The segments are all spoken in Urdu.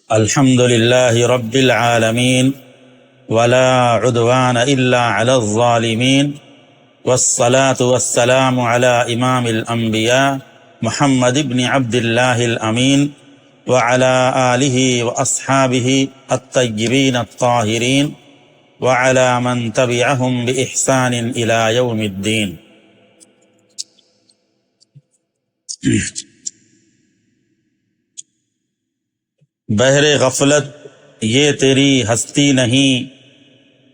الحمد لله رب العالمين ولا عدوان إلا على الظالمين والصلاة والسلام على إمام الأنبياء محمد بن عبد الله الأمين وعلى آله وأصحابه الطيبين الطاهرين وعلى من تبعهم بإحسان إلى يوم الدين. بحر غفلت یہ تیری ہستی نہیں،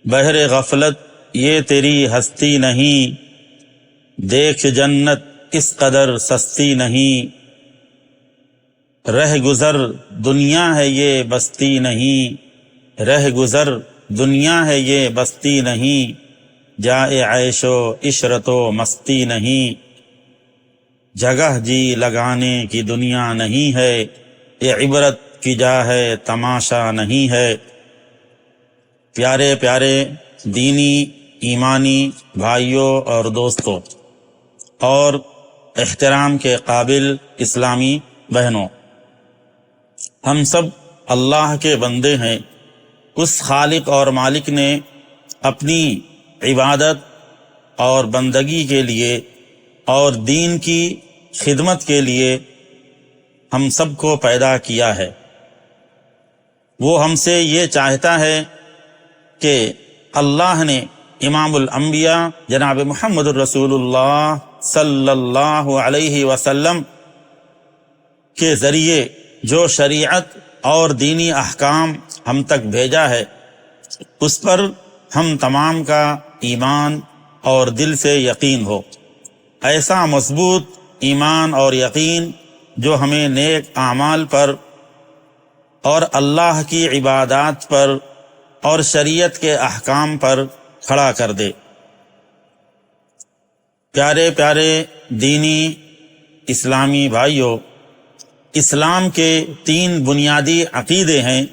بحر غفلت یہ تیری ہستی نہیں، دیکھ جنت اس قدر سستی نہیں، رہ گزر دنیا ہے یہ بستی نہیں، رہ گزر دنیا ہے یہ بستی نہیں، جائے عیش و عشرت و مستی نہیں، جگہ جی لگانے کی دنیا نہیں ہے، یہ عبرت کی جا ہے تماشا نہیں ہے۔ پیارے پیارے دینی ایمانی بھائیوں اور دوستوں اور احترام کے قابل اسلامی بہنوں، ہم سب اللہ کے بندے ہیں۔ اس خالق اور مالک نے اپنی عبادت اور بندگی کے لیے اور دین کی خدمت کے لیے ہم سب کو پیدا کیا ہے۔ وہ ہم سے یہ چاہتا ہے کہ اللہ نے امام الانبیاء جناب محمد الرسول اللہ صلی اللہ علیہ وسلم کے ذریعے جو شریعت اور دینی احکام ہم تک بھیجا ہے، اس پر ہم تمام کا ایمان اور دل سے یقین ہو۔ ایسا مضبوط ایمان اور یقین جو ہمیں نیک اعمال پر اور اللہ کی عبادات پر اور شریعت کے احکام پر کھڑا کر دے۔ پیارے پیارے دینی اسلامی بھائیوں، اسلام کے 3 بنیادی عقیدے ہیں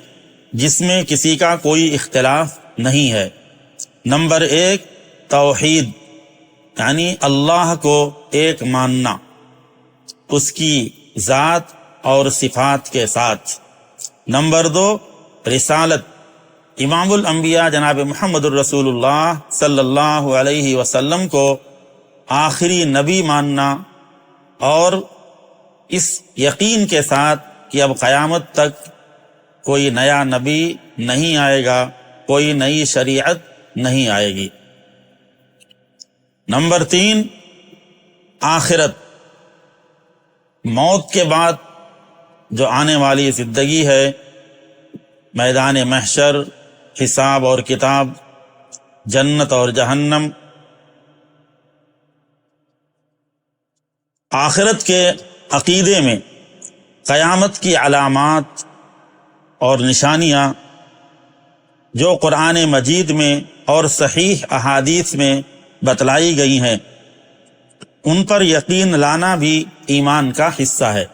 جس میں کسی کا کوئی اختلاف نہیں ہے۔ نمبر 1 توحید، یعنی اللہ کو ایک ماننا، اس کی ذات اور صفات کے ساتھ۔ نمبر 2 رسالت، امام الانبیاء جناب محمد الرسول اللہ صلی اللہ علیہ وسلم کو آخری نبی ماننا، اور اس یقین کے ساتھ کہ اب قیامت تک کوئی نیا نبی نہیں آئے گا، کوئی نئی شریعت نہیں آئے گی۔ نمبر 3 آخرت، موت کے بعد جو آنے والی زندگی ہے، میدان محشر، حساب اور کتاب، جنت اور جہنم۔ آخرت کے عقیدے میں قیامت کی علامات اور نشانیاں جو قرآن مجید میں اور صحیح احادیث میں بتلائی گئی ہیں، ان پر یقین لانا بھی ایمان کا حصہ ہے۔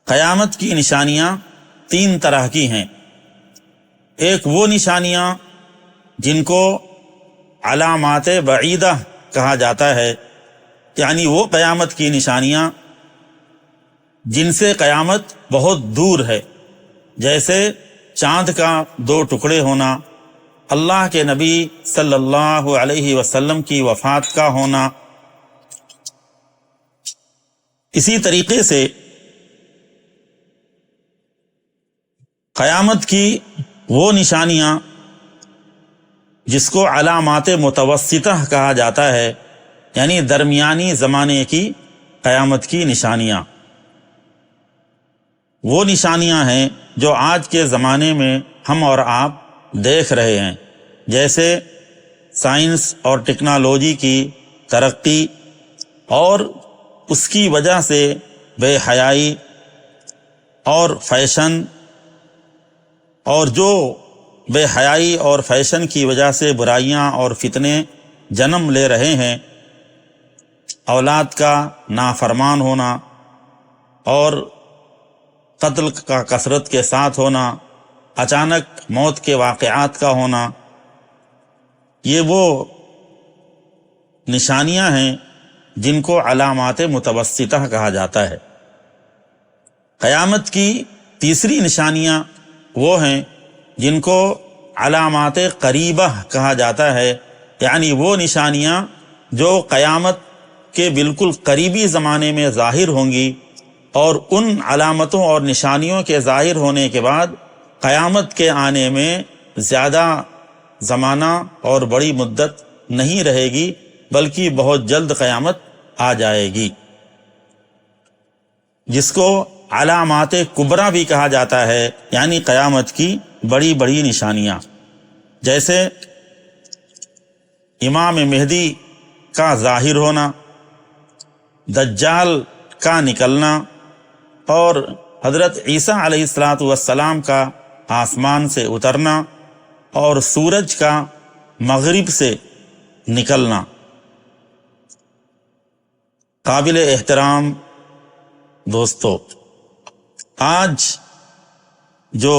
قیامت کی نشانیاں 3 طرح کی ہیں۔ ایک وہ نشانیاں جن کو علامات بعیدہ کہا جاتا ہے، یعنی وہ قیامت کی نشانیاں جن سے قیامت بہت دور ہے، جیسے چاند کا 2 ٹکڑے ہونا، اللہ کے نبی صلی اللہ علیہ وسلم کی وفات کا ہونا۔ اسی طریقے سے قیامت کی وہ نشانیاں جس کو علامات متوسطہ کہا جاتا ہے، یعنی درمیانی زمانے کی قیامت کی نشانیاں، وہ نشانیاں ہیں جو آج کے زمانے میں ہم اور آپ دیکھ رہے ہیں، جیسے سائنس اور ٹیکنالوجی کی ترقی اور اس کی وجہ سے بے حیائی اور فیشن، اور جو بے حیائی اور فیشن کی وجہ سے برائیاں اور فتنے جنم لے رہے ہیں، اولاد کا نافرمان ہونا اور قتل کا کثرت کے ساتھ ہونا، اچانک موت کے واقعات کا ہونا، یہ وہ نشانیاں ہیں جن کو علامات متوسطہ کہا جاتا ہے۔ قیامت کی تیسری نشانیاں وہ ہیں جن کو علامات قریبہ کہا جاتا ہے، یعنی وہ نشانیاں جو قیامت کے بالکل قریبی زمانے میں ظاہر ہوں گی، اور ان علامتوں اور نشانیوں کے ظاہر ہونے کے بعد قیامت کے آنے میں زیادہ زمانہ اور بڑی مدت نہیں رہے گی، بلکہ بہت جلد قیامت آ جائے گی، جس کو علامات کبریٰ بھی کہا جاتا ہے، یعنی قیامت کی بڑی بڑی نشانیاں، جیسے امام مہدی کا ظاہر ہونا، دجال کا نکلنا، اور حضرت عیسیٰ علیہ السلام کا آسمان سے اترنا، اور سورج کا مغرب سے نکلنا۔ قابل احترام دوستو، آج جو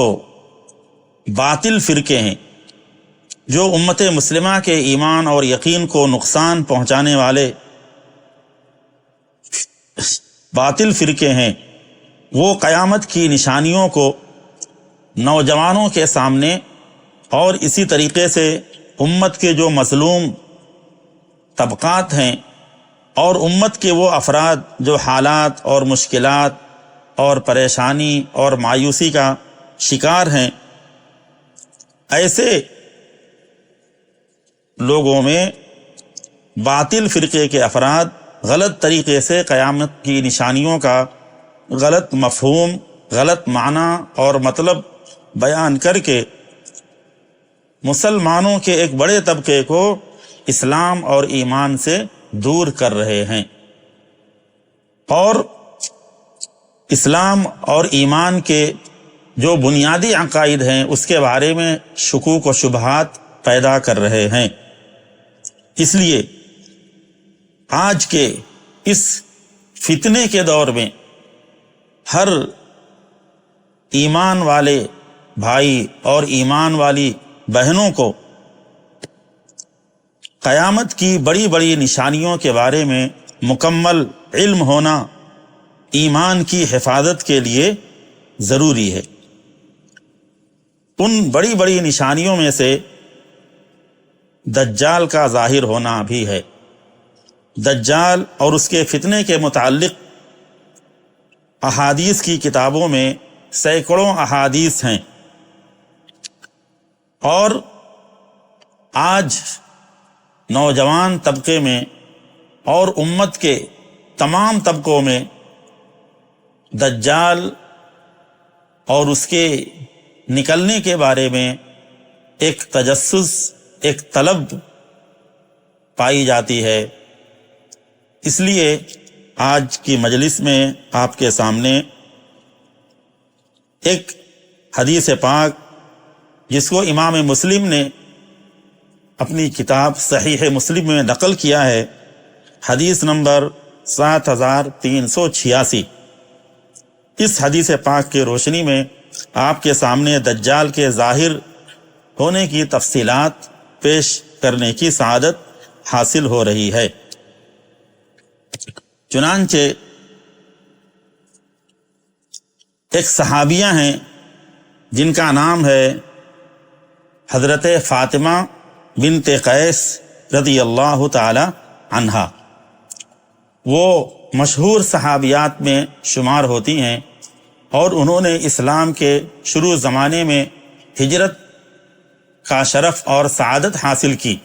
باطل فرقے ہیں، جو امت مسلمہ کے ایمان اور یقین کو نقصان پہنچانے والے باطل فرقے ہیں، وہ قیامت کی نشانیوں کو نوجوانوں کے سامنے اور اسی طریقے سے امت کے جو مظلوم طبقات ہیں اور امت کے وہ افراد جو حالات اور مشکلات اور پریشانی اور مایوسی کا شکار ہیں، ایسے لوگوں میں باطل فرقے کے افراد غلط طریقے سے قیامت کی نشانیوں کا غلط مفہوم، غلط معنی اور مطلب بیان کر کے مسلمانوں کے ایک بڑے طبقے کو اسلام اور ایمان سے دور کر رہے ہیں، اور اسلام اور ایمان کے جو بنیادی عقائد ہیں اس کے بارے میں شکوک و شبہات پیدا کر رہے ہیں۔ اس لیے آج کے اس فتنے کے دور میں ہر ایمان والے بھائی اور ایمان والی بہنوں کو قیامت کی بڑی بڑی نشانیوں کے بارے میں مکمل علم ہونا ایمان کی حفاظت کے لیے ضروری ہے۔ ان بڑی بڑی نشانیوں میں سے دجال کا ظاہر ہونا بھی ہے۔ دجال اور اس کے فتنے کے متعلق احادیث کی کتابوں میں سینکڑوں احادیث ہیں، اور آج نوجوان طبقے میں اور امت کے تمام طبقوں میں دجال اور اس کے نکلنے کے بارے میں ایک تجسس، ایک طلب پائی جاتی ہے۔ اس لیے آج کی مجلس میں آپ کے سامنے ایک حدیث پاک جس کو امام مسلم نے اپنی کتاب صحیح مسلم میں نقل کیا ہے، حدیث نمبر 7386، اس حدیث پاک کی روشنی میں آپ کے سامنے دجال کے ظاہر ہونے کی تفصیلات پیش کرنے کی سعادت حاصل ہو رہی ہے۔ چنانچہ ایک صحابیہ ہیں جن کا نام ہے حضرت فاطمہ بنت قیس رضی اللہ تعالی عنہا۔ وہ مشہور صحابیات میں شمار ہوتی ہیں، اور انہوں نے اسلام کے شروع زمانے میں ہجرت کا شرف اور سعادت حاصل کی۔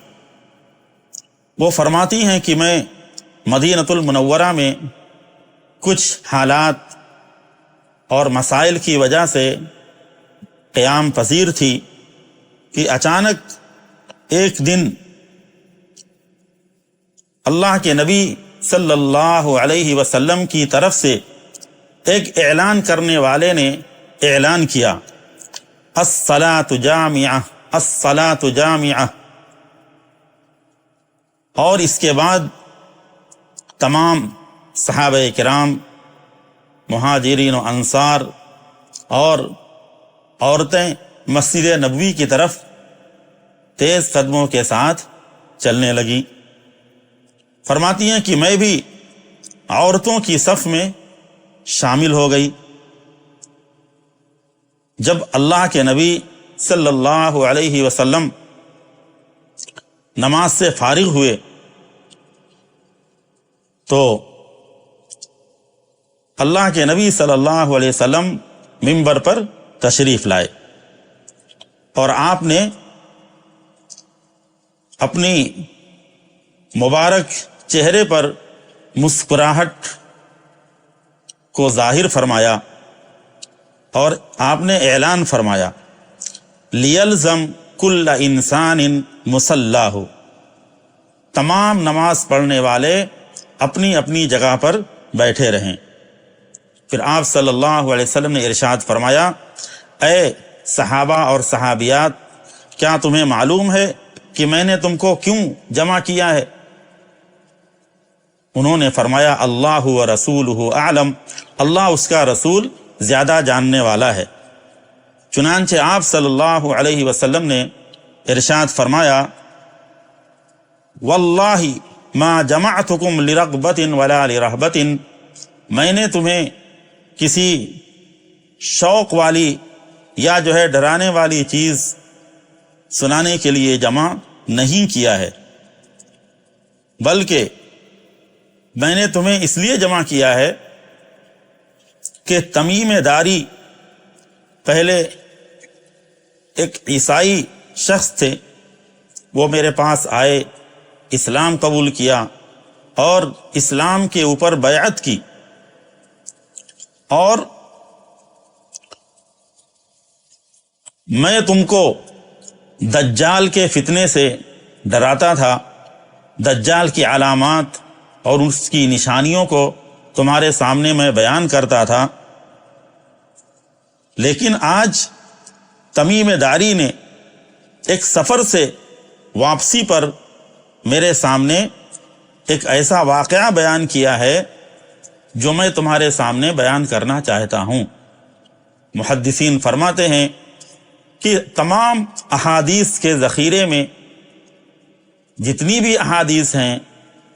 وہ فرماتی ہیں کہ میں مدینۃ المنورہ میں کچھ حالات اور مسائل کی وجہ سے قیام پذیر تھی کہ اچانک ایک دن اللہ کے نبی صلی اللہ علیہ وسلم کی طرف سے ایک اعلان کرنے والے نے اعلان کیا، الصلاۃ جامعہ، الصلاۃ جامعہ، اور اس کے بعد تمام صحابہ کرام، مہاجرین و انصار اور عورتیں مسجد نبوی کی طرف تیز قدموں کے ساتھ چلنے لگیں۔ فرماتی ہیں کہ میں بھی عورتوں کی صف میں شامل ہو گئی، جب اللہ کے نبی صلی اللہ علیہ وسلم نماز سے فارغ ہوئے تو اللہ کے نبی صلی اللہ علیہ وسلم منبر پر تشریف لائے اور آپ نے اپنی مبارک چہرے پر مسکراہٹ کو ظاہر فرمایا اور آپ نے اعلان فرمایا لیلزم کل انسان مصلاہ، تمام نماز پڑھنے والے اپنی اپنی جگہ پر بیٹھے رہیں۔ پھر آپ صلی اللہ علیہ وسلم نے ارشاد فرمایا اے صحابہ اور صحابیات، کیا تمہیں معلوم ہے کہ میں نے تم کو کیوں جمع کیا ہے؟ انہوں نے فرمایا اللہ و رسولہ اعلم، اللہ اس کا رسول زیادہ جاننے والا ہے۔ چنانچہ آپ صلی اللہ علیہ وسلم نے ارشاد فرمایا واللہ ما جمعتکم لرغبت ولا لرہبت، میں نے تمہیں کسی شوق والی یا ڈرانے والی چیز سنانے کے لیے جمع نہیں کیا ہے، بلکہ میں نے تمہیں اس لیے جمع کیا ہے کہ تمیم داری پہلے ایک عیسائی شخص تھے، وہ میرے پاس آئے، اسلام قبول کیا اور اسلام کے اوپر بیعت کی، اور میں تم کو دجال کے فتنے سے ڈراتا تھا، دجال کی علامات اور اس کی نشانیوں کو تمہارے سامنے میں بیان کرتا تھا، لیکن آج تمیم داری نے ایک سفر سے واپسی پر میرے سامنے ایک ایسا واقعہ بیان کیا ہے جو میں تمہارے سامنے بیان کرنا چاہتا ہوں۔ محدثین فرماتے ہیں کہ تمام احادیث کے ذخیرے میں جتنی بھی احادیث ہیں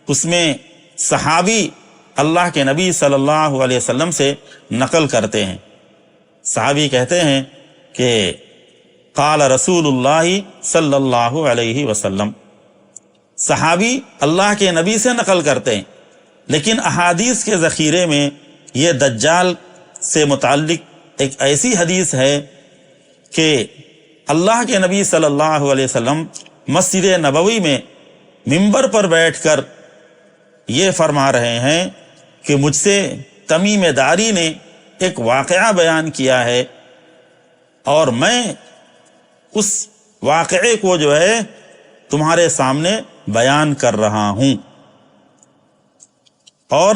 اس میں صحابی اللہ کے نبی صلی اللہ علیہ وسلم سے نقل کرتے ہیں۔ صحابی کہتے ہیں کہ قال رسول اللہ صلی اللہ علیہ وسلم، صحابی اللہ کے نبی سے نقل کرتے ہیں، لیکن احادیث کے ذخیرے میں یہ دجال سے متعلق ایک ایسی حدیث ہے کہ اللہ کے نبی صلی اللہ علیہ وسلم مسجد نبوی میں منبر پر بیٹھ کر یہ فرما رہے ہیں کہ مجھ سے تمیم داری نے ایک واقعہ بیان کیا ہے اور میں اس واقعے کو تمہارے سامنے بیان کر رہا ہوں، اور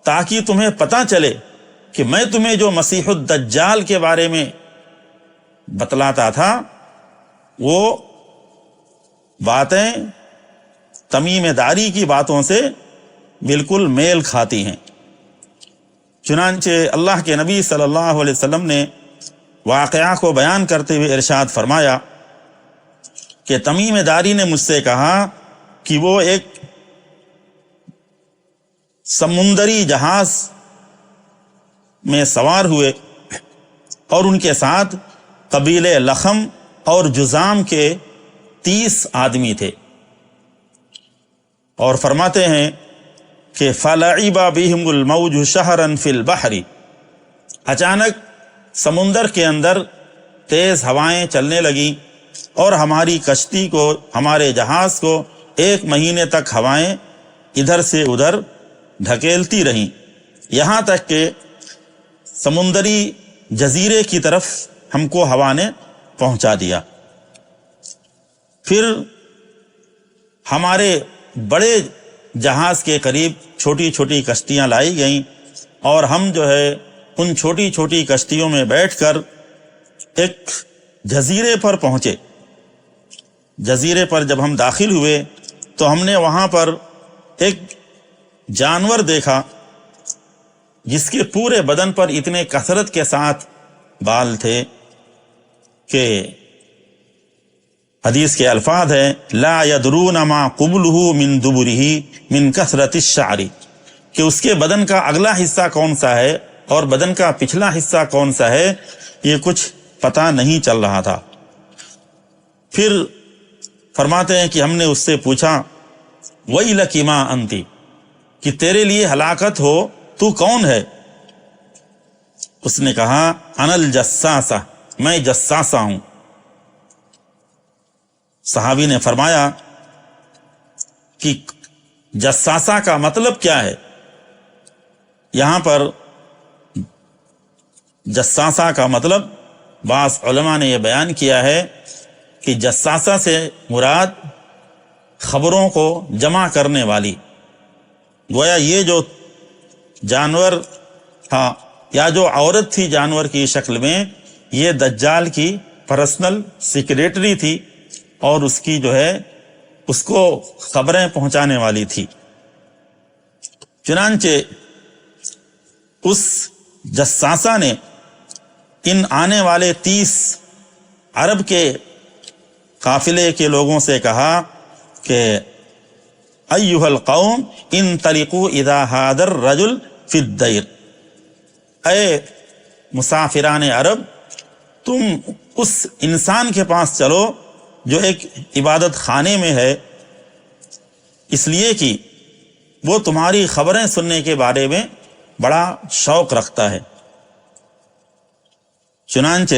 تاکہ تمہیں پتہ چلے کہ میں تمہیں جو مسیح الدجال کے بارے میں بتلاتا تھا وہ باتیں تمیم داری کی باتوں سے بالکل میل کھاتی ہیں۔ چنانچہ اللہ کے نبی صلی اللہ علیہ وسلم نے واقعہ کو بیان کرتے ہوئے ارشاد فرمایا کہ تمیم داری نے مجھ سے کہا کہ وہ ایک سمندری جہاز میں سوار ہوئے اور ان کے ساتھ قبیلے لخم اور جذام کے 30 آدمی تھے، اور فرماتے ہیں کہ فَلَعِبَ بِهِمُ الْمَوْجُ شَهْرًا فِي الْبَحْرِ، اچانک سمندر کے اندر تیز ہوائیں چلنے لگیں اور ہماری کشتی کو، ہمارے جہاز کو 1 مہینے تک ہوائیں ادھر سے ادھر ڈھکیلتی رہیں، یہاں تک کہ سمندری جزیرے کی طرف ہم کو ہوا نے پہنچا دیا۔ پھر ہمارے بڑے جہاز کے قریب چھوٹی چھوٹی کشتیاں لائی گئیں اور ہم ان چھوٹی چھوٹی کشتیوں میں بیٹھ کر ایک جزیرے پر پہنچے۔ جزیرے پر جب ہم داخل ہوئے تو ہم نے وہاں پر ایک جانور دیکھا جس کے پورے بدن پر اتنے کثرت کے ساتھ بال تھے کہ حدیث کے الفاظ ہیں لا يدرون ما قبلہ من دبرہ من کثرت الشعر، کہ اس کے بدن کا اگلا حصہ کون سا ہے اور بدن کا پچھلا حصہ کون سا ہے یہ کچھ پتہ نہیں چل رہا تھا۔ پھر فرماتے ہیں کہ ہم نے اس سے پوچھا وَيْلَكِ مَا أَنْتِ، کہ تیرے لیے ہلاکت ہو، تو کون ہے؟ اس نے کہا انا الجساسہ، میں جساسہ ہوں۔ صحابی نے فرمایا کہ جساسہ کا مطلب کیا ہے؟ یہاں پر جساسہ کا مطلب بعض علماء نے یہ بیان کیا ہے کہ جساسہ سے مراد خبروں کو جمع کرنے والی، گویا یہ جو جانور تھا یا جو عورت تھی جانور کی شکل میں، یہ دجال کی پرسنل سیکریٹری تھی اور اس کی جو ہے اس کو خبریں پہنچانے والی تھی۔ چنانچہ اس جساسہ نے ان آنے والے 30 عرب کے قافلے کے لوگوں سے کہا کہ ایھا القوم انطلقوا اذا ھذا الرجل فی الدیر، اے مسافران عرب، تم اس انسان کے پاس چلو جو ایک عبادت خانے میں ہے، اس لیے کہ وہ تمہاری خبریں سننے کے بارے میں بڑا شوق رکھتا ہے۔ چنانچہ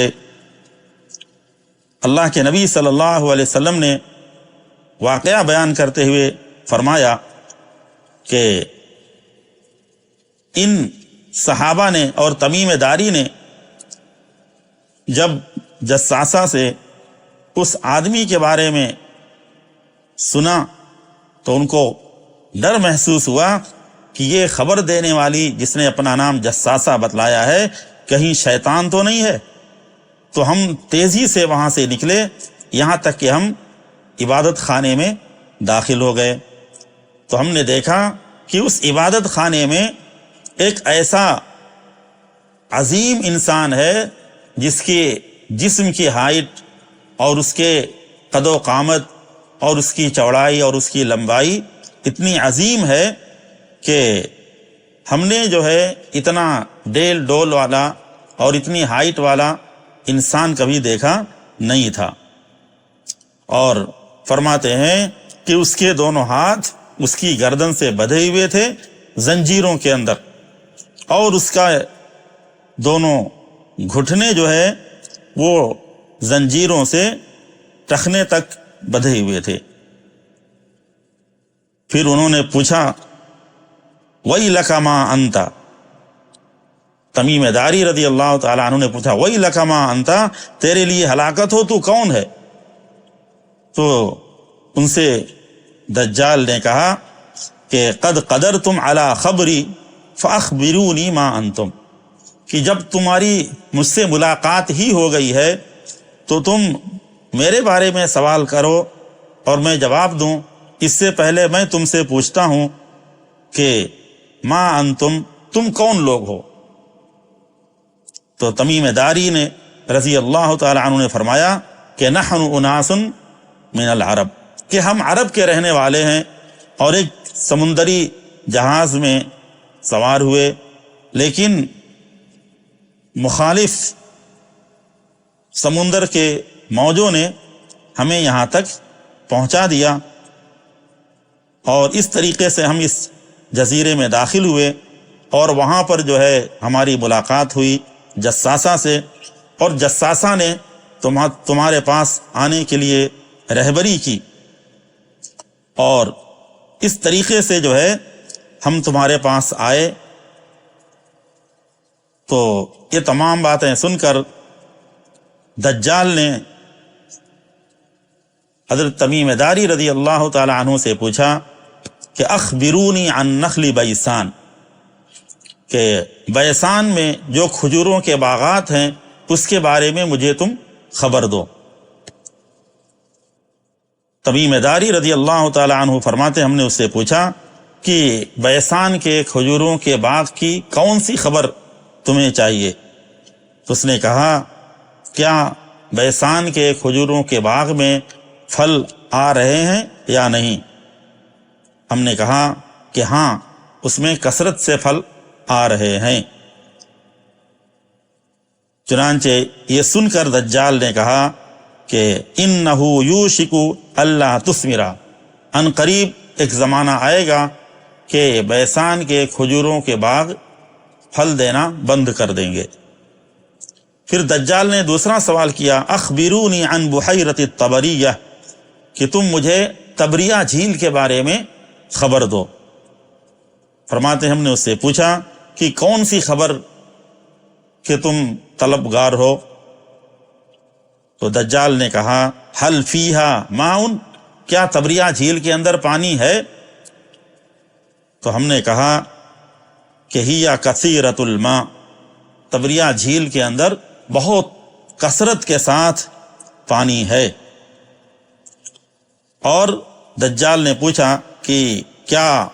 اللہ کے نبی صلی اللہ علیہ وسلم نے واقعہ بیان کرتے ہوئے فرمایا کہ ان صحابہ نے اور تمیم داری نے جب جساسہ سے اس آدمی کے بارے میں سنا تو ان کو ڈر محسوس ہوا کہ یہ خبر دینے والی جس نے اپنا نام جساسہ بتلایا ہے کہیں شیطان تو نہیں ہے۔ تو ہم تیزی سے وہاں سے نکلے، یہاں تک کہ ہم عبادت خانے میں داخل ہو گئے تو ہم نے دیکھا کہ اس عبادت خانے میں ایک ایسا عظیم انسان ہے جس کے جسم کی ہائٹ اور اس کے قد و قامت اور اس کی چوڑائی اور اس کی لمبائی اتنی عظیم ہے کہ ہم نے جو ہے اتنا ڈیل ڈول والا اور اتنی ہائٹ والا انسان کبھی دیکھا نہیں تھا۔ اور فرماتے ہیں کہ اس کے دونوں ہاتھ اس کی گردن سے بندھے ہوئے تھے زنجیروں کے اندر، اور اس کا دونوں گھٹنے جو ہے وہ زنجیروں سے ٹخنے تک بندھے ہوئے تھے۔ پھر انہوں نے پوچھا وَيْلَكَ مَا أَنْتَ، تمیم داری رضی اللہ تعالیٰ عنہ نے پوچھا وَيْلَكَ مَا أَنْتَ، تیرے لیے ہلاکت ہو، تو کون ہے؟ تو ان سے دجال نے کہا کہ قد قدرتم علی خبری فاخبرونی ما انتم، کہ جب تمہاری مجھ سے ملاقات ہی ہو گئی ہے تو تم میرے بارے میں سوال کرو اور میں جواب دوں۔ اس سے پہلے میں تم سے پوچھتا ہوں کہ ما انتم، تم کون لوگ ہو؟ تو تمیم داری نے رضی اللہ تعالی عنہ نے فرمایا کہ نحن اناس من العرب، کہ ہم عرب کے رہنے والے ہیں اور ایک سمندری جہاز میں سوار ہوئے، لیکن مخالف سمندر کے موجوں نے ہمیں یہاں تک پہنچا دیا، اور اس طریقے سے ہم اس جزیرے میں داخل ہوئے اور وہاں پر جو ہے ہماری ملاقات ہوئی جساسہ سے، اور جساسہ نے تمہارے پاس آنے کے لیے رہبری کی، اور اس طریقے سے جو ہے ہم تمہارے پاس آئے۔ تو یہ تمام باتیں سن کر دجال نے حضرت تمیم داری رضی اللہ تعالی عنہ سے پوچھا کہ اخبرونی عن نخل بیسان، کہ بیسان میں جو کھجوروں کے باغات ہیں اس کے بارے میں مجھے تم خبر دو۔ تمیم داری رضی اللہ تعالی عنہ فرماتے ہم نے اس سے پوچھا کہ بیسان کے کھجوروں کے باغ کی کون سی خبر تمہیں چاہیے؟ تو اس نے کہا کیا بیسان کے کھجوروں کے باغ میں پھل آ رہے ہیں یا نہیں؟ ہم نے کہا کہ ہاں، اس میں کثرت سے پھل آ رہے ہیں۔ چنانچہ یہ سن کر دجال نے کہا کہ انہ یوشک اللہ تثمرا، ان قریب ایک زمانہ آئے گا کہ بیسان کے کھجوروں کے باغ پھل دینا بند کر دیں گے۔ پھر دجال نے دوسرا سوال کیا، اخبرونی عن بحیرۃ الطبریہ، کہ تم مجھے طبریہ جھیل کے بارے میں خبر دو۔ فرماتے ہم نے اس سے پوچھا کہ کون سی خبر کہ تم طلبگار ہو؟ تو دجال نے کہا، حل فیہا ماء، کیا طبریہ جھیل کے اندر پانی ہے؟ تو ہم نے کہا کہ ہی کثیرۃ الماء، طبریہ جھیل کے اندر بہت کثرت کے ساتھ پانی ہے۔ اور دجال نے پوچھا کہ کیا،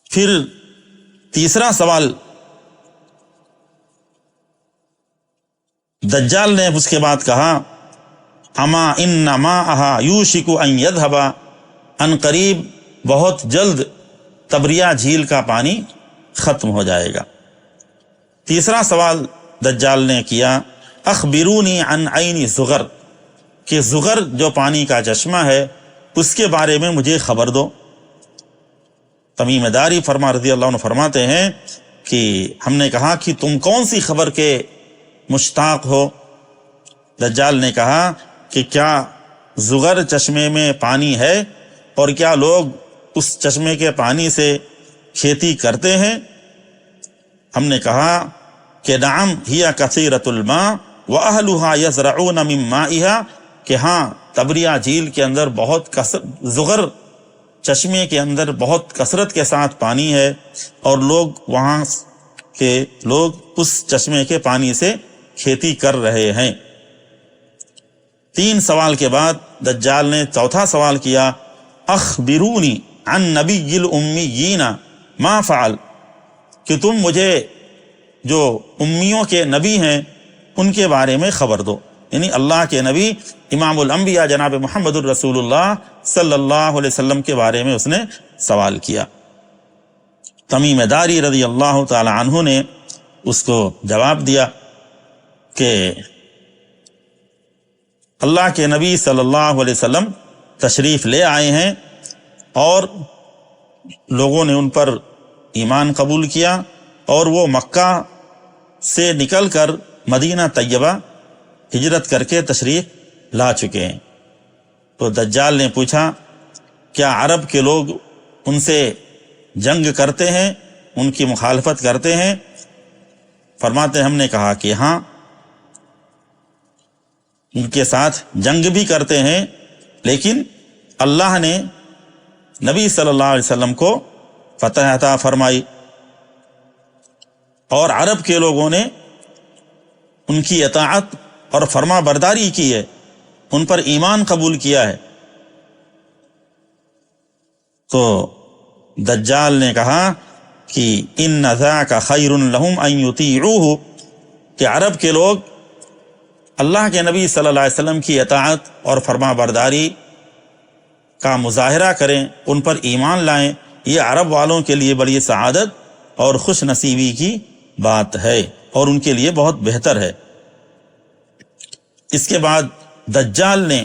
پھر تیسرا سوال دجال نے اس کے بعد کہا، اما ان ماءھا یوشک ان یذھب، ان قریب بہت جلد طبریہ جھیل کا پانی ختم ہو جائے گا۔ تیسرا سوال دجال نے کیا، اخبرونی عن عین زغر، کہ زغر جو پانی کا چشمہ ہے اس کے بارے میں مجھے خبر دو۔ تمیم داری رضی اللہ عنہ فرماتے ہیں کہ ہم نے کہا کہ تم کون سی خبر کے مشتاق ہو؟ دجال نے کہا کہ کیا زغر چشمے میں پانی ہے اور کیا لوگ اس چشمے کے پانی سے کھیتی کرتے ہیں؟ ہم نے کہا کہ نعم ہی کثیرۃ الماء واہلھا یزرعون من مائھا، کہ ہاں طبریہ جھیل کے اندر بہت زغر چشمے کے اندر بہت کثرت کے ساتھ پانی ہے اور لوگ وہاں کے لوگ اس چشمے کے پانی سے کھیتی کر رہے ہیں۔ 3 سوال کے بعد دجال نے چوتھا سوال کیا، اخبرونی عن نبی الامیین ما فعل، کہ تم مجھے جو امیوں کے نبی ہیں ان کے بارے میں خبر دو، یعنی اللہ کے نبی امام الانبیاء جناب محمد الرسول اللہ صلی اللہ علیہ وسلم کے بارے میں اس نے سوال کیا۔ تمیم داری رضی اللہ تعالی عنہ نے اس کو جواب دیا کہ اللہ کے نبی صلی اللہ علیہ وسلم تشریف لے آئے ہیں اور لوگوں نے ان پر ایمان قبول کیا اور وہ مکہ سے نکل کر مدینہ طیبہ ہجرت کر کے تشریف لا چکے ہیں۔ تو دجال نے پوچھا، کیا عرب کے لوگ ان سے جنگ کرتے ہیں، ان کی مخالفت کرتے ہیں؟ فرماتے ہم نے کہا کہ ہاں، ان کے ساتھ جنگ بھی کرتے ہیں، لیکن اللہ نے نبی صلی اللہ علیہ وسلم کو فتح عطا فرمائی اور عرب کے لوگوں نے ان کی اطاعت اور فرما برداری کی ہے، ان پر ایمان قبول کیا ہے۔ تو دجال نے کہا کہ ان ذاک خیر لہم ان یطیعوہ، کہ عرب کے لوگ اللہ کے نبی صلی اللہ علیہ وسلم کی اطاعت اور فرما برداری کا مظاہرہ کریں، ان پر ایمان لائیں، یہ عرب والوں کے لیے بڑی سعادت اور خوش نصیبی کی بات ہے اور ان کے لیے بہت بہتر ہے۔ اس کے بعد دجال نے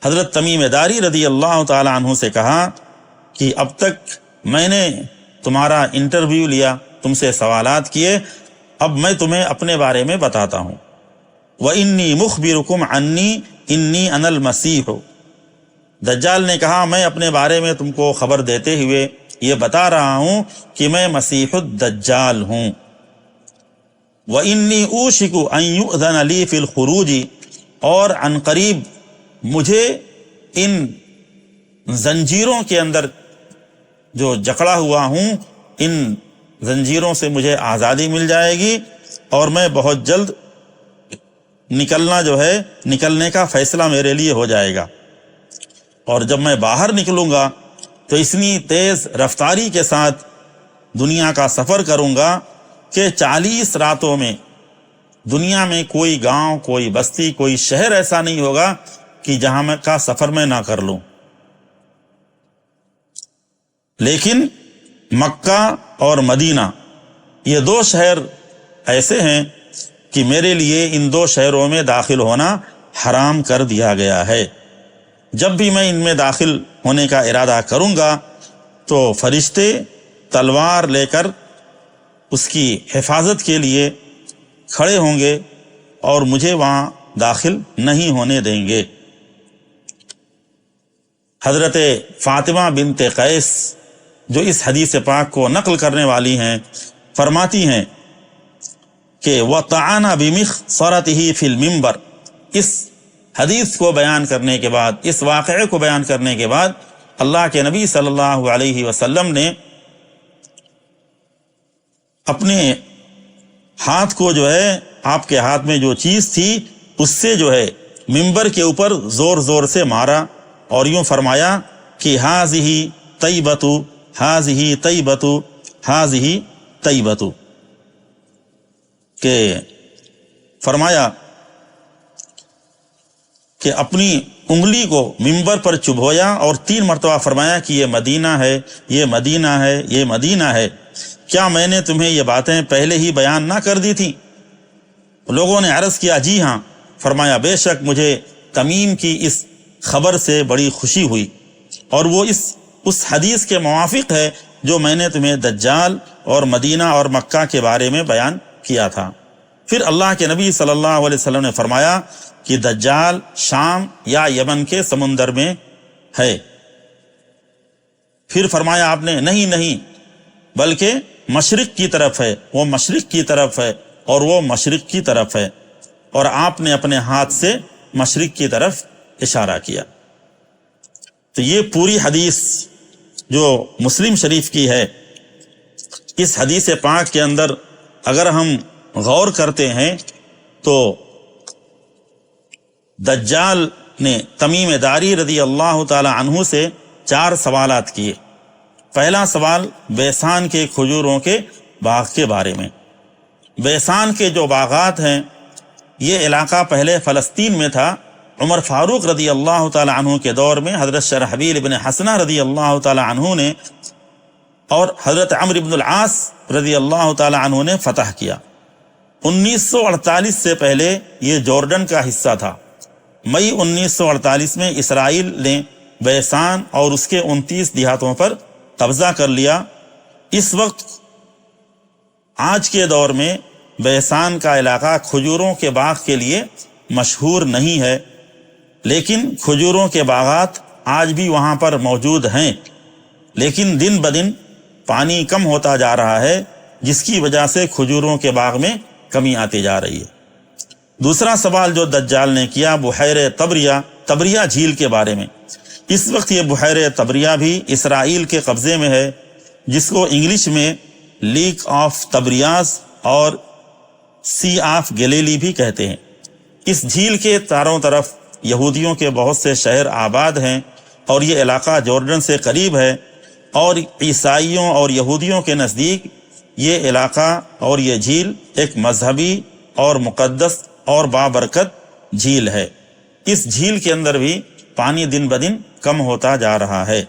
حضرت تمیم داری رضی اللہ تعالی عنہ سے کہا کہ اب تک میں نے تمہارا انٹرویو لیا، تم سے سوالات کیے، اب میں تمہیں اپنے بارے میں بتاتا ہوں۔ وَإِنِّي مُخْبِرُكُمْ عَنِّي إِنِّي أَنَا الْمَسِيحُ، دجال نے کہا میں اپنے بارے میں تم کو خبر دیتے ہوئے یہ بتا رہا ہوں کہ میں مسیح الدجال ہوں۔ وَإِنِّي أُوشِكُ أَن يُؤْذَنَ لِي فِي الْخُرُوجِ، اور عن قریب مجھے ان زنجیروں کے اندر جو جکڑا ہوا ہوں، ان زنجیروں سے مجھے آزادی مل جائے گی اور میں بہت جلد نکلنے کا فیصلہ میرے لیے ہو جائے گا، اور جب میں باہر نکلوں گا تو اتنی تیز رفتاری کے ساتھ دنیا کا سفر کروں گا کہ 40 راتوں میں دنیا میں کوئی گاؤں، کوئی بستی، کوئی شہر ایسا نہیں ہوگا کہ جہاں میں کا سفر میں نہ کر لوں۔ لیکن مکہ اور مدینہ یہ 2 شہر ایسے ہیں کہ میرے لیے ان 2 شہروں میں داخل ہونا حرام کر دیا گیا ہے۔ جب بھی میں ان میں داخل ہونے کا ارادہ کروں گا تو فرشتے تلوار لے کر اس کی حفاظت کے لیے کھڑے ہوں گے اور مجھے وہاں داخل نہیں ہونے دیں گے۔ حضرت فاطمہ بنت قیس جو اس حدیث پاک کو نقل کرنے والی ہیں، فرماتی ہیں کہ وَطَعَنَ بِمِخْصَرَتِهِ فِي الْمِنبَرِ، اس حدیث کو بیان کرنے کے بعد، اس واقعے کو بیان کرنے کے بعد اللہ کے نبی صلی اللہ علیہ وسلم نے اپنے ہاتھ کو جو ہے، آپ کے ہاتھ میں جو چیز تھی اس سے جو ہے منبر کے اوپر زور زور سے مارا اور یوں فرمایا کہ ہاذہ طیبۃ، ہاذہ طیبۃ، ہاذہ طیبۃ، کہ فرمایا کہ اپنی انگلی کو منبر پر چبھویا اور 3 مرتبہ فرمایا کہ یہ مدینہ ہے، یہ مدینہ ہے، یہ مدینہ ہے۔ کیا میں نے تمہیں یہ باتیں پہلے ہی بیان نہ کر دی تھی؟ لوگوں نے عرض کیا جی ہاں۔ فرمایا بے شک مجھے تمیم کی اس خبر سے بڑی خوشی ہوئی، اور وہ اس حدیث کے موافق ہے جو میں نے تمہیں دجال اور مدینہ اور مکہ کے بارے میں بیان کیا تھا۔ پھر اللہ کے نبی صلی اللہ علیہ وسلم نے فرمایا کہ دجال شام یا یمن کے سمندر میں ہے۔ پھر فرمایا آپ نے نہیں بلکہ مشرق کی طرف ہے، وہ مشرق کی طرف ہے، اور وہ مشرق کی طرف ہے، اور آپ نے اپنے ہاتھ سے مشرق کی طرف اشارہ کیا۔ تو یہ پوری حدیث جو مسلم شریف کی ہے، اس حدیث پاک کے اندر اگر ہم غور کرتے ہیں تو دجال نے تمیم داری رضی اللہ تعالی عنہ سے 4 سوالات کیے۔ پہلا سوال بیسان کے کھجوروں کے باغ کے بارے میں۔ بیسان کے جو باغات ہیں، یہ علاقہ پہلے فلسطین میں تھا۔ عمر فاروق رضی اللہ تعالی عنہ کے دور میں حضرت شرحبیل ابن حسنہ رضی اللہ تعالی عنہ نے اور حضرت عمرو بن العاص رضی اللہ تعالی عنہ نے فتح کیا۔ 1948 سے پہلے یہ جارڈن کا حصہ تھا۔ مئی 1948 میں اسرائیل نے بیسان اور اس کے 29 دیہاتوں پر قبضہ کر لیا۔ اس وقت آج کے دور میں بیسان کا علاقہ کھجوروں کے باغ کے لیے مشہور نہیں ہے، لیکن کھجوروں کے باغات آج بھی وہاں پر موجود ہیں، لیکن دن بدن پانی کم ہوتا جا رہا ہے، جس کی وجہ سے کھجوروں کے باغ میں کمی آتی جا رہی ہے۔ دوسرا سوال جو دجال نے کیا بحیرہ طبریہ جھیل کے بارے میں۔ اس وقت یہ بحیرہ طبریہ بھی اسرائیل کے قبضے میں ہے، جس کو انگلش میں لیک آف طبریاز اور سی آف گلیلی بھی کہتے ہیں۔ اس جھیل کے چاروں طرف یہودیوں کے بہت سے شہر آباد ہیں، اور یہ علاقہ جارڈن سے قریب ہے، اور عیسائیوں اور یہودیوں کے نزدیک یہ علاقہ اور یہ جھیل ایک مذہبی اور مقدس اور بابرکت جھیل ہے۔ اس جھیل کے اندر بھی پانی دن بدن کم ہوتا جا رہا ہے۔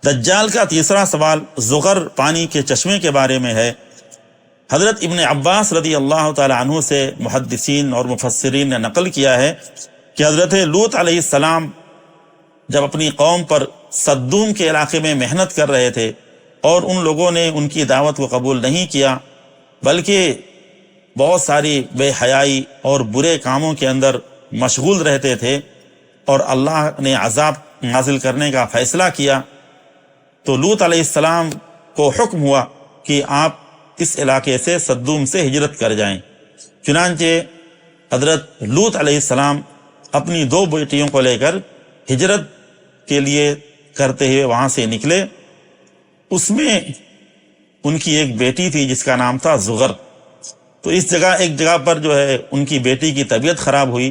دجال کا تیسرا سوال زغر پانی کے چشمے کے بارے میں ہے۔ حضرت ابن عباس رضی اللہ تعالی عنہ سے محدثین اور مفسرین نے نقل کیا ہے کہ حضرت لوط علیہ السلام جب اپنی قوم پر صدوم کے علاقے میں محنت کر رہے تھے اور ان لوگوں نے ان کی دعوت کو قبول نہیں کیا، بلکہ بہت ساری بے حیائی اور برے کاموں کے اندر مشغول رہتے تھے، اور اللہ نے عذاب نازل کرنے کا فیصلہ کیا، تو لوط علیہ السلام کو حکم ہوا کہ آپ اس علاقے سے صدوم سے ہجرت کر جائیں۔ چنانچہ حضرت لوط علیہ السلام اپنی 2 بیٹیوں کو لے کر ہجرت کے لیے کرتے ہوئے وہاں سے نکلے۔ اس میں ان کی ایک بیٹی تھی جس کا نام تھا زغر۔ تو اس جگہ ایک جگہ پر جو ہے ان کی بیٹی کی طبیعت خراب ہوئی،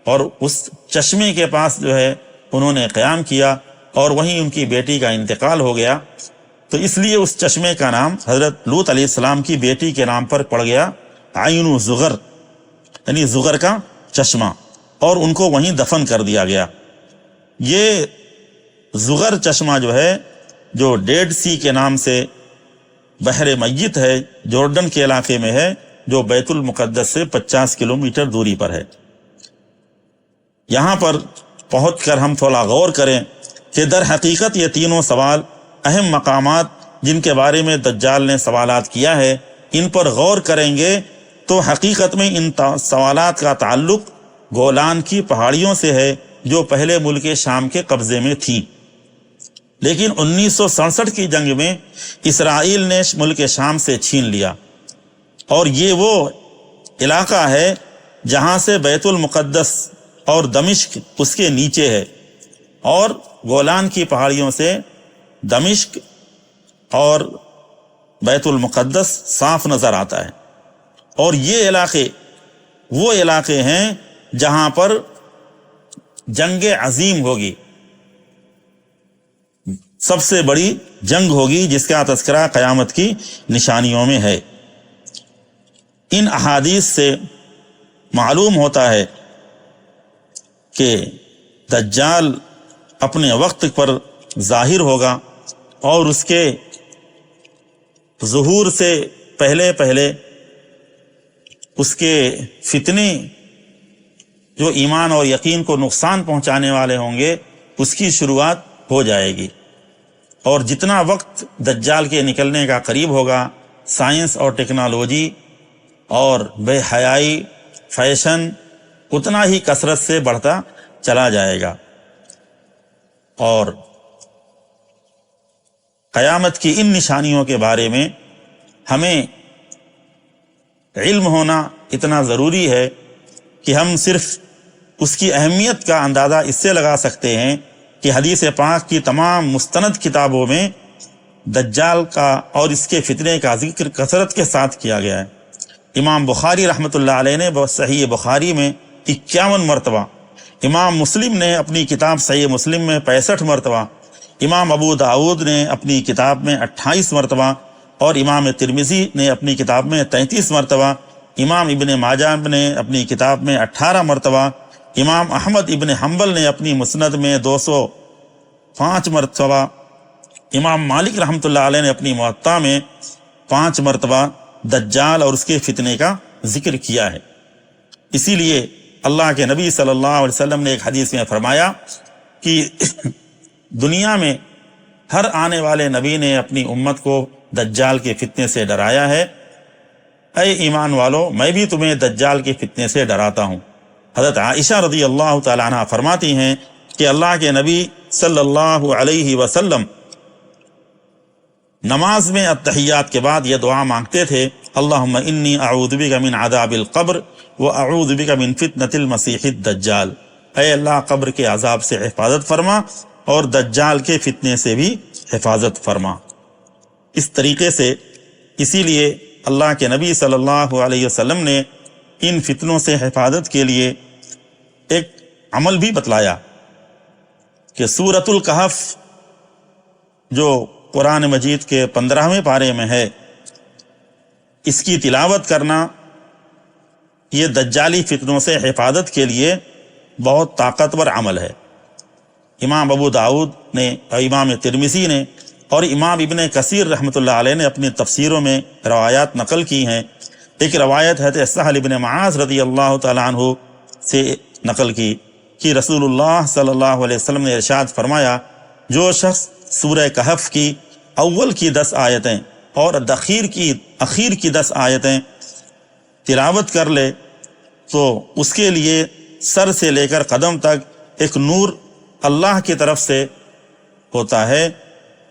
اور اس چشمے کے پاس جو ہے انہوں نے قیام کیا، اور وہیں ان کی بیٹی کا انتقال ہو گیا۔ تو اس لیے اس چشمے کا نام حضرت لوط علیہ السلام کی بیٹی کے نام پر پڑ گیا، عین زغر، یعنی زغر کا چشمہ، اور ان کو وہیں دفن کر دیا گیا۔ یہ زغر چشمہ جو ہے، جو ڈیڈ سی کے نام سے بحر میت ہے، جارڈن کے علاقے میں ہے، جو بیت المقدس سے 50 کلومیٹر دوری پر ہے۔ یہاں پر پہنچ کر ہم تھوڑا غور کریں کہ در حقیقت یہ تینوں سوال اہم مقامات جن کے بارے میں دجال نے سوالات کیا ہے، ان پر غور کریں گے تو حقیقت میں ان سوالات کا تعلق گولان کی پہاڑیوں سے ہے جو پہلے ملک شام کے قبضے میں تھیں، لیکن 1967 کی جنگ میں اسرائیل نے ملک شام سے چھین لیا، اور یہ وہ علاقہ ہے جہاں سے بیت المقدس اور دمشق اس کے نیچے ہے، اور گولان کی پہاڑیوں سے دمشق اور بیت المقدس صاف نظر آتا ہے، اور یہ علاقے وہ علاقے ہیں جہاں پر جنگ عظیم ہوگی، سب سے بڑی جنگ ہوگی جس کا تذکرہ قیامت کی نشانیوں میں ہے۔ ان احادیث سے معلوم ہوتا ہے کہ دجال اپنے وقت پر ظاہر ہوگا، اور اس کے ظہور سے پہلے پہلے اس کے فتنے جو ایمان اور یقین کو نقصان پہنچانے والے ہوں گے اس کی شروعات ہو جائے گی، اور جتنا وقت دجال کے نکلنے کا قریب ہوگا، سائنس اور ٹیکنالوجی اور بے حیائی، فیشن اتنا ہی کثرت سے بڑھتا چلا جائے گا، اور قیامت کی ان نشانیوں کے بارے میں ہمیں علم ہونا اتنا ضروری ہے کہ ہم صرف اس کی اہمیت کا اندازہ اس سے لگا سکتے ہیں کہ حدیث پاک کی تمام مستند کتابوں میں دجال کا اور اس کے فتنے کا ذکر کثرت کے ساتھ کیا گیا ہے۔ امام بخاری رحمۃ اللہ علیہ نے صحیح بخاری میں 51 مرتبہ، امام مسلم نے اپنی کتاب صحیح مسلم میں 65 مرتبہ، امام ابو داؤد نے اپنی کتاب میں 28 مرتبہ، اور امام ترمذی نے اپنی کتاب میں 33 مرتبہ، امام ابن ماجہ نے اپنی کتاب میں 18 مرتبہ، امام احمد ابن حنبل نے اپنی مسند میں 205 مرتبہ، امام مالک رحمۃ اللہ علیہ نے اپنی موطا میں 5 مرتبہ دجال اور اس کے فتنے کا ذکر کیا ہے۔ اسی لیے اللہ کے نبی صلی اللہ علیہ وسلم نے ایک حدیث میں فرمایا کہ دنیا میں ہر آنے والے نبی نے اپنی امت کو دجال کے فتنے سے ڈرایا ہے، اے ایمان والو میں بھی تمہیں دجال کے فتنے سے ڈراتا ہوں۔ حضرت عائشہ رضی اللہ تعالیٰ عنہ فرماتی ہیں کہ اللہ کے نبی صلی اللہ علیہ وسلم نماز میں التحیات کے بعد یہ دعا مانگتے تھے، اللہم انی اعوذ بک من عذاب القبر واعوذ بک من فتنة المسیح الدجال، اے اللہ قبر کے عذاب سے حفاظت فرما اور دجال کے فتنے سے بھی حفاظت فرما۔ اس طریقے سے اسی لیے اللہ کے نبی صلی اللہ علیہ وسلم نے ان فتنوں سے حفاظت کے لیے ایک عمل بھی بتلایا کہ سورۃ الکہف جو قرآن مجید کے 15ویں پارے میں ہے، اس کی تلاوت کرنا یہ دجالی فتنوں سے حفاظت کے لیے بہت طاقتور عمل ہے۔ امام ابو داؤد نے اور امام ترمذی نے اور امام ابن کثیر رحمۃ اللہ علیہ نے اپنی تفسیروں میں روایات نقل کی ہیں۔ ایک روایت ہے سہل بن معاذ رضی اللہ تعالیٰ عنہ سے نقل کی کہ رسول اللہ صلی اللہ علیہ وسلم نے ارشاد فرمایا، جو شخص سورہ کہف کی اول کی 10 آیتیں اور اخیر کی 10 آیتیں تلاوت کر لے تو اس کے لیے سر سے لے کر قدم تک ایک نور اللہ کی طرف سے ہوتا ہے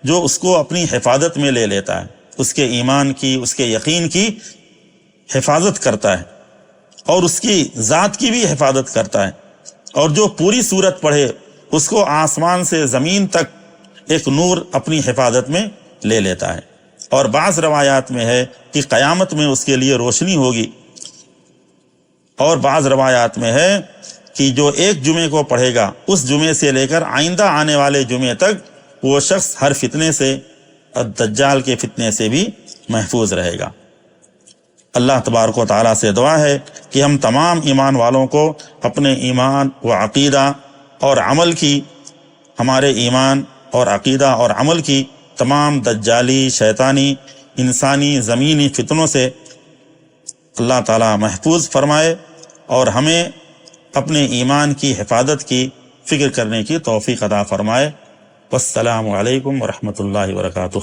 جو اس کو اپنی حفاظت میں لے لیتا ہے، اس کے ایمان کی، اس کے یقین کی حفاظت کرتا ہے، اور اس کی ذات کی بھی حفاظت کرتا ہے، اور جو پوری سورت پڑھے اس کو آسمان سے زمین تک ایک نور اپنی حفاظت میں لے لیتا ہے۔ اور بعض روایات میں ہے کہ قیامت میں اس کے لیے روشنی ہوگی، اور بعض روایات میں ہے کہ جو ایک جمعے کو پڑھے گا اس جمعے سے لے کر آئندہ آنے والے جمعے تک وہ شخص ہر فتنے سے اور دجال کے فتنے سے بھی محفوظ رہے گا۔ اللہ تبارک و تعالیٰ سے دعا ہے کہ ہم تمام ایمان والوں کو اپنے ایمان و عقیدہ اور عمل کی، ہمارے ایمان اور عقیدہ اور عمل کی تمام دجالی، شیطانی، انسانی، زمینی فتنوں سے اللہ تعالیٰ محفوظ فرمائے اور ہمیں اپنے ایمان کی حفاظت کی فکر کرنے کی توفیق عطا فرمائے۔ والسلام علیکم ورحمۃ اللہ وبرکاتہ۔